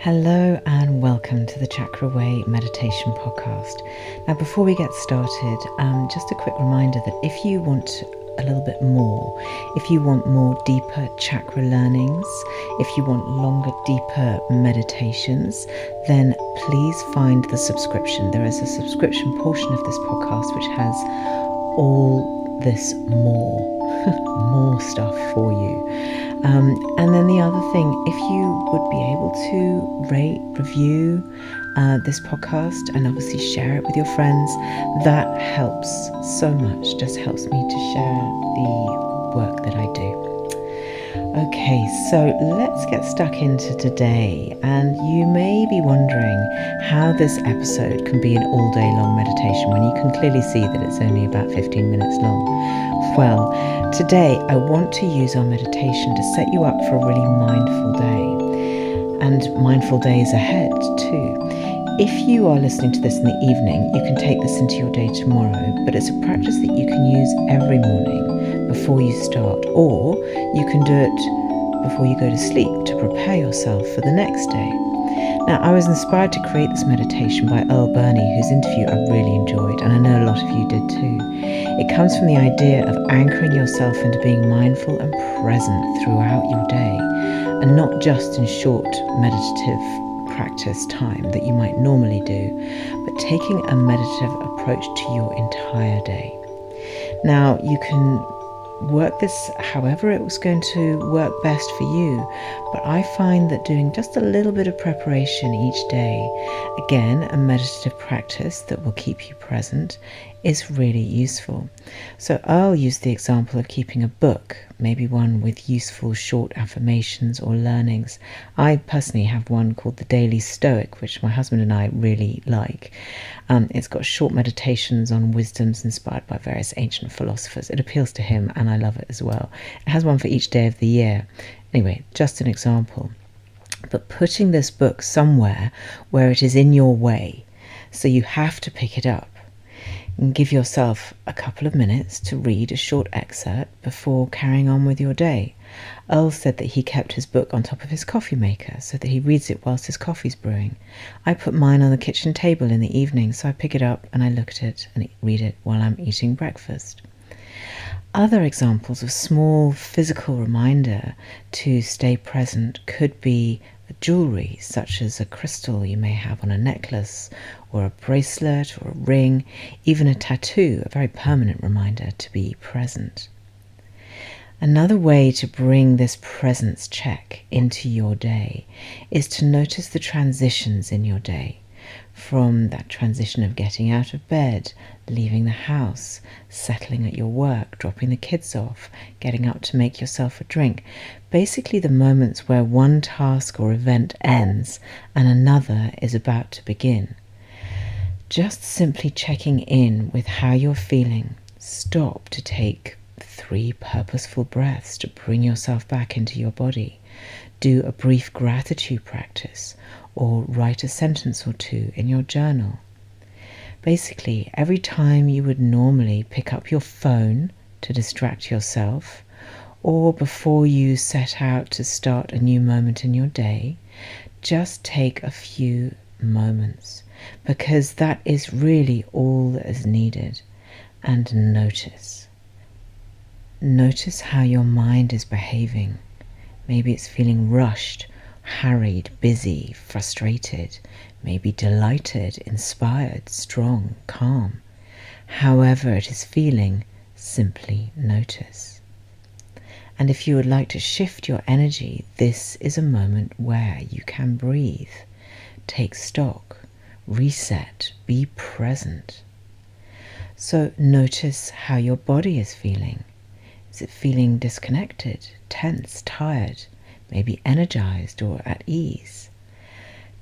Hello and welcome to the Chakra Way Meditation Podcast. Now, before we get started, just a quick reminder that if you want a little bit more, if you want more deeper chakra learnings, if you want longer, deeper meditations, then please find the subscription. There is a subscription portion of this podcast which has all this more stuff for you. And then the other thing, if you would be able to rate, review this podcast and obviously share it with your friends, that helps so much, just helps me to share the work that I do. Okay, so let's get stuck into today. And you may be wondering how this episode can be an all-day long meditation when you can clearly see that it's only about 15 minutes long. Well, today I want to use our meditation to set you up for a really mindful day, and mindful days ahead too. If you are listening to this in the evening, you can take this into your day tomorrow, but it's a practice that you can use every morning before you start, or you can do it before you go to sleep to prepare yourself for the next day. Now, I was inspired to create this meditation by Earl Burney, whose interview I really enjoyed, and I know a lot of you did too. It comes from the idea of anchoring yourself into being mindful and present throughout your day, and not just in short meditative practice time that you might normally do, but taking a meditative approach to your entire day. Now, you can work this however it was going to work best for you, but I find that doing just a little bit of preparation each day, again a meditative practice that will keep you present, is really useful. So I'll use the example of keeping a book, maybe one with useful short affirmations or learnings. I personally have one called The Daily Stoic, which my husband and I really like. It's got short meditations on wisdoms inspired by various ancient philosophers. It appeals to him and I love it as well. It has one for each day of the year. Anyway, just an example. But putting this book somewhere where it is in your way, so you have to pick it up, and give yourself a couple of minutes to read a short excerpt before carrying on with your day. Earl said that he kept his book on top of his coffee maker so that he reads it whilst his coffee's brewing. I put mine on the kitchen table in the evening, so I pick it up and I look at it and read it while I'm eating breakfast. Other examples of small physical reminder to stay present could be jewellery, such as a crystal you may have on a necklace, or a bracelet, or a ring, even a tattoo, a very permanent reminder to be present. Another way to bring this presence check into your day is to notice the transitions in your day. From that transition of getting out of bed, leaving the house, settling at your work, dropping the kids off, getting up to make yourself a drink. Basically the moments where one task or event ends and another is about to begin. Just simply checking in with how you're feeling. Stop to take 3 purposeful breaths to bring yourself back into your body. Do a brief gratitude practice, or write a sentence or two in your journal. Basically, every time you would normally pick up your phone to distract yourself, or before you set out to start a new moment in your day, just take a few moments, because that is really all that is needed, and notice. Notice how your mind is behaving. Maybe it's feeling rushed, harried, busy, frustrated, maybe delighted, inspired, strong, calm. However it is feeling, simply notice. And if you would like to shift your energy, this is a moment where you can breathe, take stock, reset, be present. So notice how your body is feeling. Is it feeling disconnected, tense, tired, maybe energized or at ease?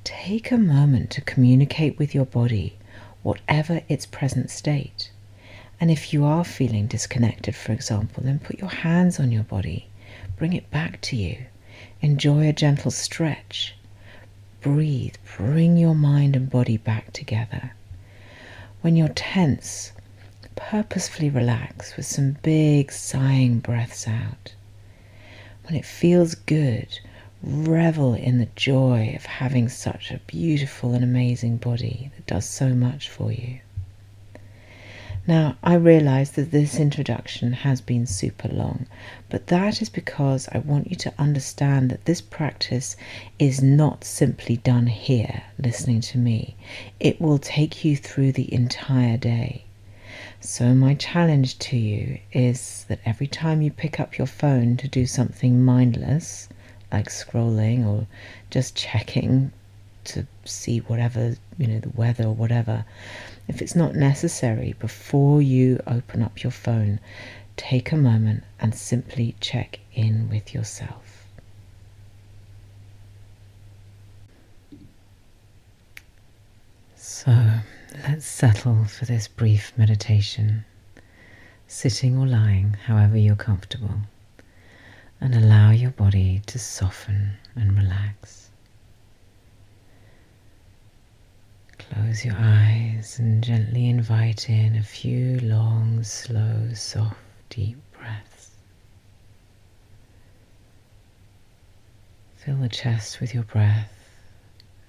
Take a moment to communicate with your body, whatever its present state. And if you are feeling disconnected, for example, then put your hands on your body, bring it back to you. Enjoy a gentle stretch. Breathe, bring your mind and body back together. When you're tense, purposefully relax with some big sighing breaths out. When it feels good, revel in the joy of having such a beautiful and amazing body that does so much for you. Now, I realise that this introduction has been super long, but that is because I want you to understand that this practice is not simply done here, listening to me. It will take you through the entire day. So my challenge to you is that every time you pick up your phone to do something mindless, like scrolling or just checking to see whatever, the weather or whatever, if it's not necessary, before you open up your phone, take a moment and simply check in with yourself. So let's settle for this brief meditation, sitting or lying, however you're comfortable, and allow your body to soften and relax. Close your eyes and gently invite in a few long, slow, soft, deep breaths. Fill the chest with your breath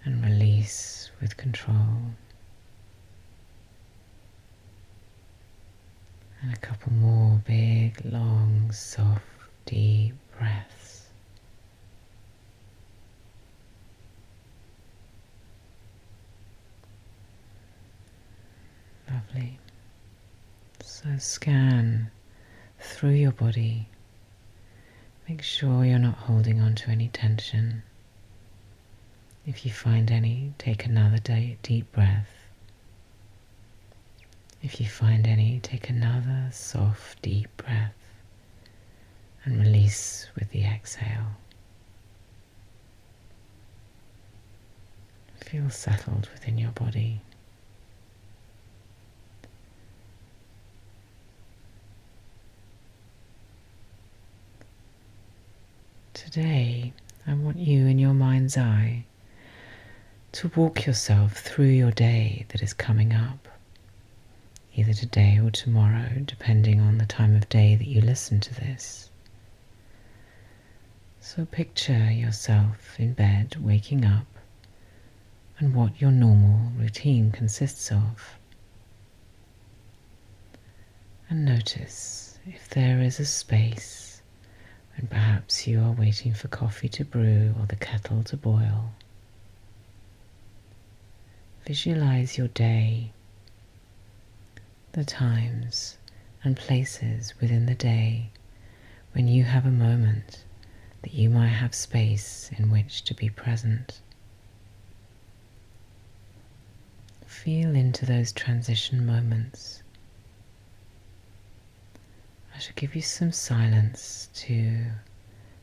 and release with control. And a couple more big, long, soft, deep breaths. Lovely. So scan through your body. Make sure you're not holding on to any tension. If you find any, take another deep breath. If you find any, take another soft, deep breath and release with the exhale. Feel settled within your body. Today, I want you in your mind's eye to walk yourself through your day that is coming up, either today or tomorrow, depending on the time of day that you listen to this. So picture yourself in bed, waking up, and what your normal routine consists of. And notice if there is a space when perhaps you are waiting for coffee to brew or the kettle to boil. Visualize your day, the times and places within the day when you have a moment that you might have space in which to be present. Feel into those transition moments. I shall give you some silence to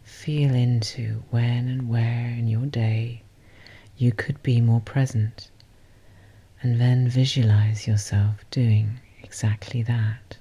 feel into when and where in your day you could be more present, and then visualize yourself doing exactly that.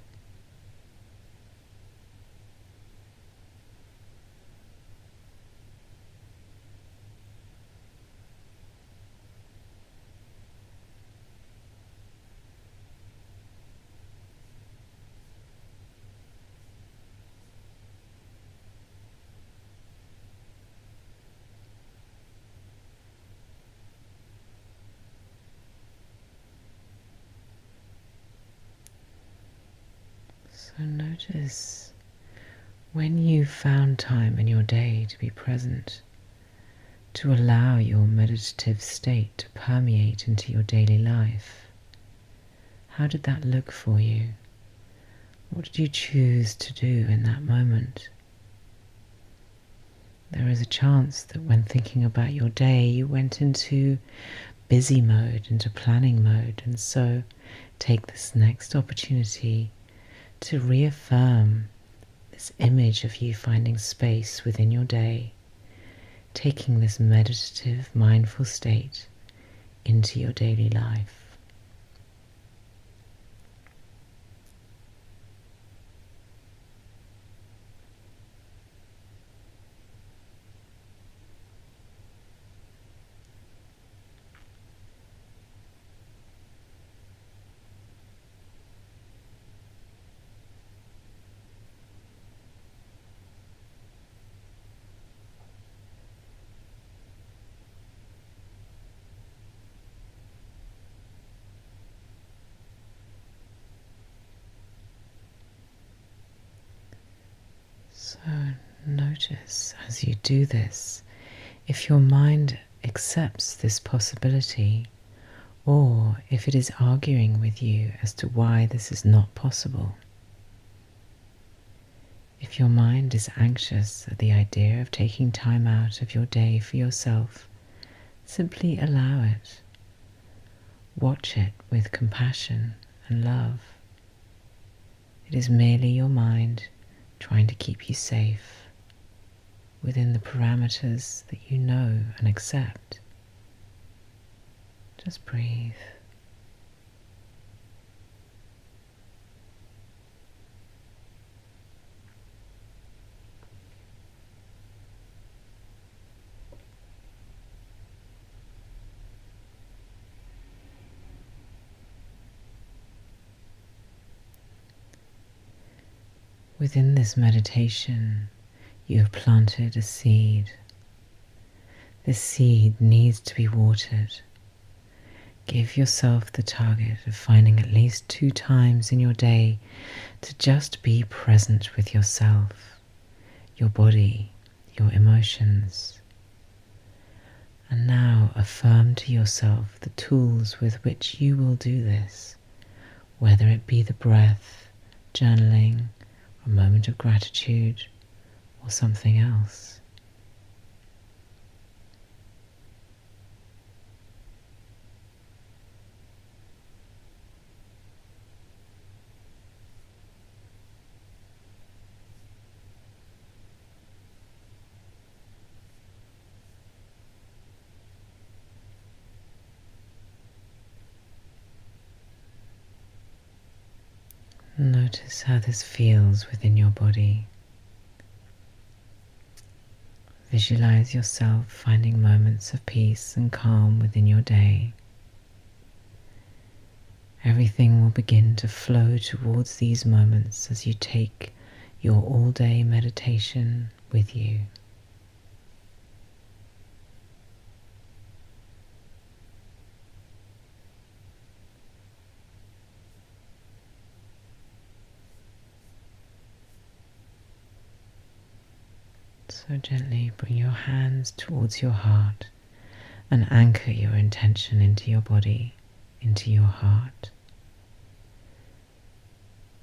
So notice when you've found time in your day to be present, to allow your meditative state to permeate into your daily life. How did that look for you? What did you choose to do in that moment? There is a chance that when thinking about your day, you went into busy mode, into planning mode, and so take this next opportunity to reaffirm this image of you finding space within your day, taking this meditative, mindful state into your daily life. Notice as you do this if your mind accepts this possibility or if it is arguing with you as to why this is not possible. If your mind is anxious at the idea of taking time out of your day for yourself, simply allow it. Watch it with compassion and love. It is merely your mind trying to keep you safe within the parameters that you know and accept. Just breathe. Within this meditation, you have planted a seed. This seed needs to be watered. Give yourself the target of finding at least 2 times in your day to just be present with yourself, your body, your emotions. And now affirm to yourself the tools with which you will do this, whether it be the breath, journaling, a moment of gratitude, or something else. Notice how this feels within your body. Visualize yourself finding moments of peace and calm within your day. Everything will begin to flow towards these moments as you take your all-day meditation with you. So gently bring your hands towards your heart and anchor your intention into your body, into your heart.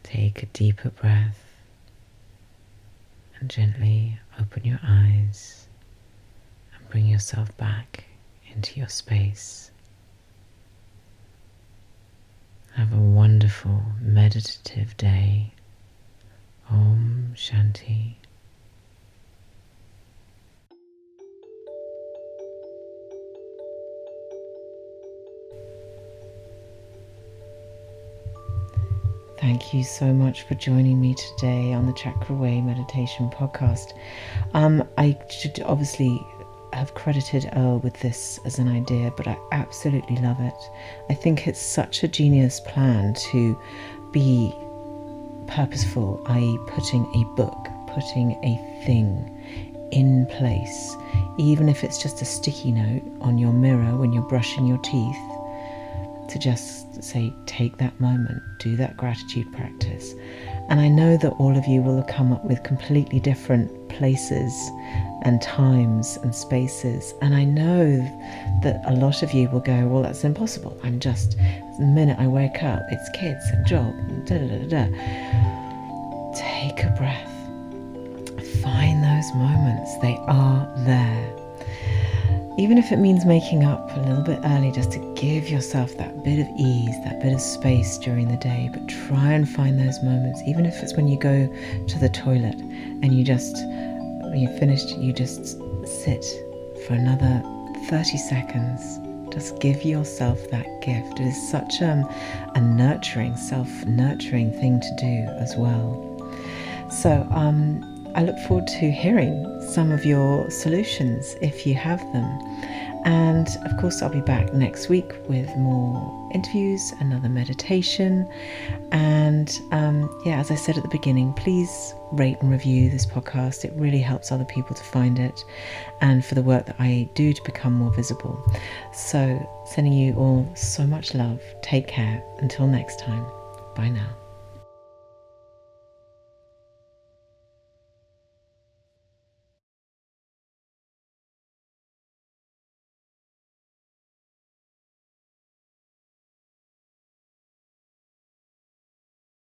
Take a deeper breath and gently open your eyes and bring yourself back into your space. Have a wonderful meditative day. Om Shanti. Thank you so much for joining me today on the Chakra Way Meditation Podcast. I should obviously have credited Earl with this as an idea, but I absolutely love it. I think it's such a genius plan to be purposeful, i.e. putting a book, putting a thing in place, even if it's just a sticky note on your mirror when you're brushing your teeth, to just say, take that moment, do that gratitude practice. And I know that all of you will come up with completely different places and times and spaces. And I know that a lot of you will go, well, that's impossible. The minute I wake up, it's kids and job and da-da-da-da. Take a breath. Find those moments. They are there. Even if it means making up a little bit early just to give yourself that bit of ease, that bit of space during the day, but try and find those moments, even if it's when you go to the toilet and when you're finished, you just sit for another 30 seconds. Just give yourself that gift. It is such a nurturing, self-nurturing thing to do as well. So I look forward to hearing some of your solutions if you have them. And of course, I'll be back next week with more interviews, another meditation. And as I said at the beginning, please rate and review this podcast. It really helps other people to find it and for the work that I do to become more visible. So sending you all so much love. Take care. Until next time. Bye now.